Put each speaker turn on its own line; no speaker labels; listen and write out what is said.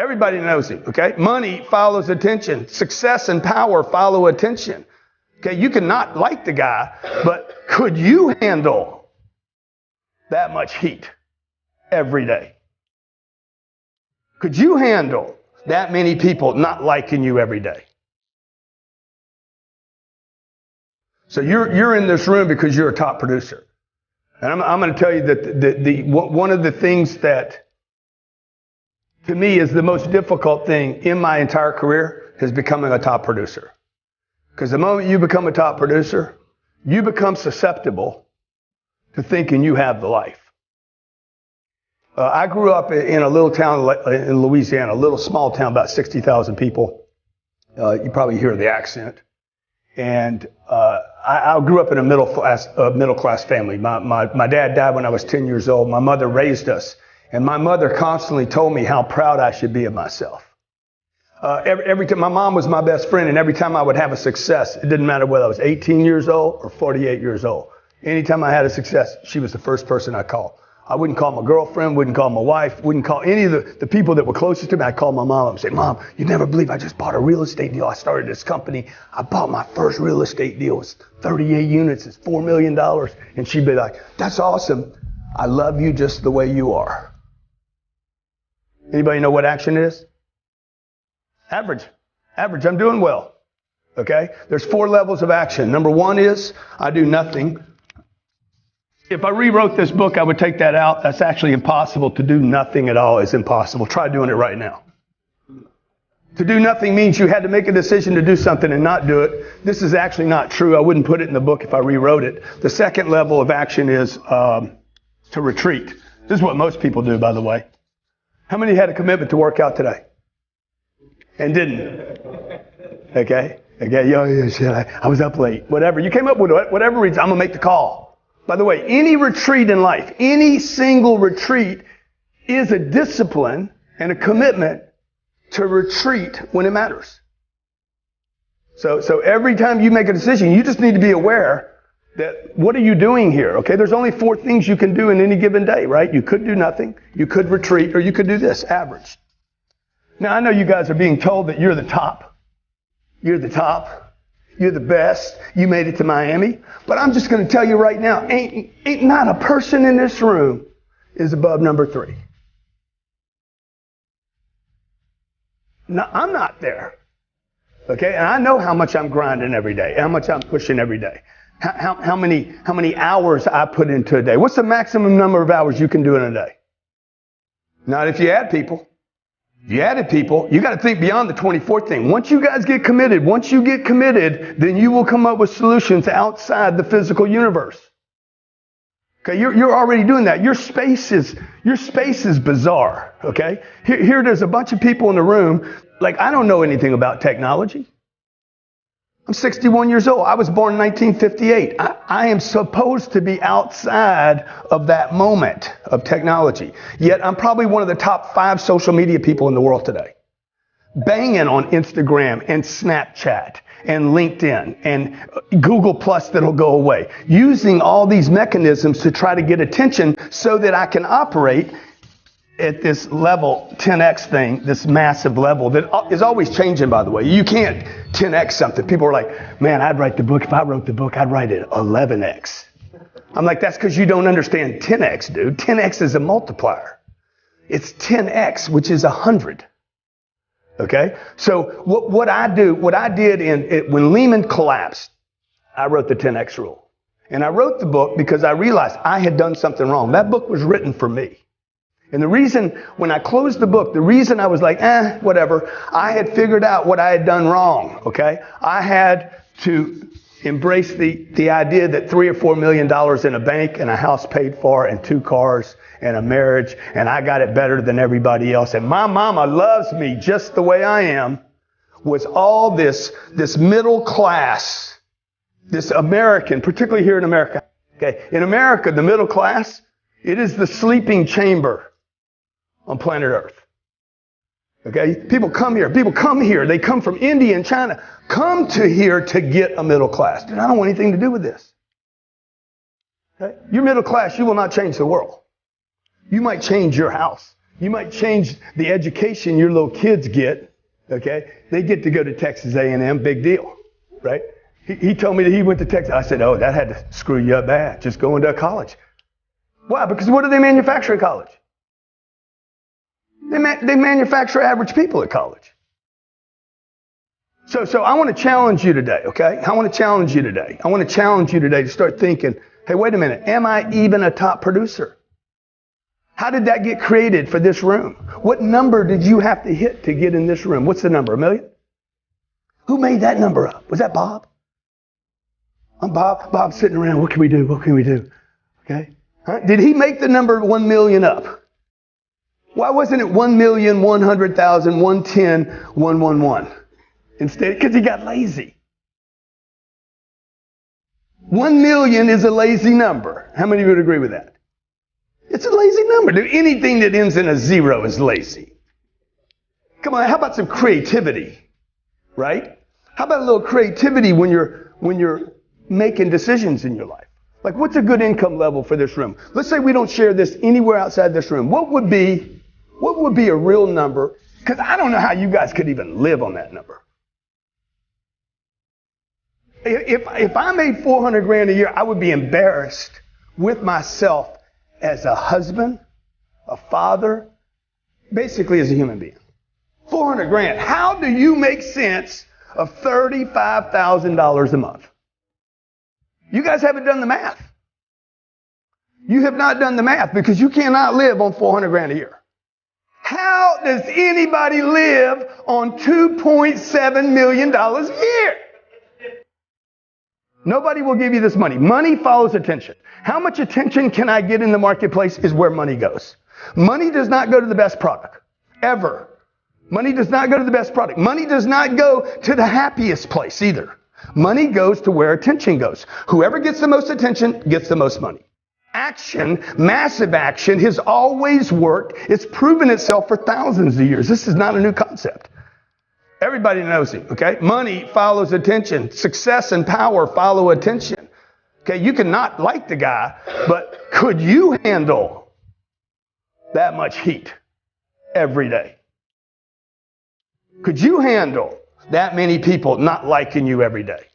Everybody knows him, okay? Money follows attention. Success and power follow attention. Okay, you can not like the guy, but could you handle that much heat every day? Could you handle that many people not liking you every day? So you're in this room because you're a top producer. And I'm going to tell you that one of the things that to me is the most difficult thing in my entire career is becoming a top producer. Because the moment you become a top producer, you become susceptible to thinking you have the life. I grew up in a little town in Louisiana, a little small town, about 60,000 people. You probably hear the accent. And I grew up in a middle class family. My dad died when I was 10 years old. My mother raised us. And my mother constantly told me how proud I should be of myself. Every time, my mom was my best friend, and every time I would have a success, it didn't matter whether I was 18 years old or 48 years old. Anytime I had a success, she was the first person I called. I wouldn't call my girlfriend, wouldn't call my wife, wouldn't call any of the people that were closest to me. I'd call my mom and say, Mom, you never believe I just bought a real estate deal. I started this company. I bought my first real estate deal. It's 38 units. It's $4 million. And she'd be like, that's awesome. I love you just the way you are. Anybody know what action is? Average. I'm doing well. Okay? There's 4 levels of action. Number 1 is I do nothing. If I rewrote this book, I would take that out. That's actually impossible. To do nothing at all is impossible. Try doing it right now. To do nothing means you had to make a decision to do something and not do it. This is actually not true. I wouldn't put it in the book if I rewrote it. The second level of action is to retreat. This is what most people do, by the way. How many had a commitment to work out today? And didn't? Okay? Yeah, shit, I was up late. Whatever. You came up with it. Whatever reason, I'm going to make the call. By the way, any retreat in life, any single retreat is a discipline and a commitment to retreat when it matters. So every time you make a decision, you just need to be aware that what are you doing here? Okay, there's only 4 things you can do in any given day, right? You could do nothing, you could retreat, or you could do this, average. Now, I know you guys are being told that you're the top. You're the top. You're the best. You made it to Miami. But I'm just going to tell you right now, ain't not a person in this room is above number 3. No, I'm not there. Okay? And I know how much I'm grinding every day, how much I'm pushing every day. How many hours I put into a day. What's the maximum number of hours you can do in a day? Not if you add people. If you added people, you got to think beyond the 24th thing. Once you guys get committed, then you will come up with solutions outside the physical universe. Okay, you're already doing that. Your space is bizarre. Okay, here there's a bunch of people in the room. Like, I don't know anything about technology. I'm 61 years old. I was born in 1958. I am supposed to be outside of that moment of technology. Yet I'm probably one of the top 5 social media people in the world today. Banging on Instagram and Snapchat and LinkedIn and Google Plus that'll go away. Using all these mechanisms to try to get attention so that I can operate at this level 10x thing, this massive level that is always changing, by the way. You can't 10x something. People are like, man, I'd write the book. If I wrote the book, I'd write it 11x. I'm like, that's because you don't understand 10x, dude. 10x is a multiplier. It's 10x, which is 100. Okay? So what I did when Lehman collapsed, I wrote the 10x rule. And I wrote the book because I realized I had done something wrong. That book was written for me. And the reason, when I closed the book, the reason I was like, whatever, I had figured out what I had done wrong, okay? I had to embrace the idea that $3 or $4 million in a bank and a house paid for and 2 cars and a marriage, and I got it better than everybody else. And my mama loves me just the way I am, was all this middle class, this American, particularly here in America. Okay, in America, the middle class, it is the sleeping chamber on planet Earth. Okay? People come here. They come from India and China. Come to here to get a middle class. Dude, I don't want anything to do with this. Okay? You're middle class. You will not change the world. You might change your house. You might change the education your little kids get, okay? They get to go to Texas A&M, big deal, right? He told me that he went to Texas. I said, oh, that had to screw you up bad, just going to college. Why? Because what do they manufacture at college? They manufacture average people at college. So I want to challenge you today, okay? I want to challenge you today. I want to challenge you today to start thinking, hey, wait a minute, am I even a top producer? How did that get created for this room? What number did you have to hit to get in this room? What's the number, 1 million? Who made that number up? Was that Bob? I'm Bob. Bob's sitting around, what can we do? What can we do? Okay? Huh? Did he make the number 1 million up? Why wasn't it 1,100,000, 110, 111? Instead, because he got lazy. 1 million is a lazy number. How many would agree with that? It's a lazy number. Anything that ends in a 0 is lazy. Come on, how about some creativity? Right? How about a little creativity when you're making decisions in your life? Like, what's a good income level for this room? Let's say we don't share this anywhere outside this room. What would be a real number? Because I don't know how you guys could even live on that number. If I made 400 grand a year, I would be embarrassed with myself as a husband, a father, basically as a human being. 400 grand. How do you make sense of $35,000 a month? You guys haven't done the math. You have not done the math because you cannot live on 400 grand a year. How does anybody live on $2.7 million a year? Nobody will give you this money. Money follows attention. How much attention can I get in the marketplace is where money goes. Money does not go to the best product. Ever. Money does not go to the best product. Money does not go to the happiest place either. Money goes to where attention goes. Whoever gets the most attention gets the most money. Action, massive action, has always worked. It's proven itself for thousands of years. This is not a new concept. Everybody knows him, okay? Money follows attention. Success and power follow attention. Okay, you can not like the guy, but could you handle that much heat every day? Could you handle that many people not liking you every day?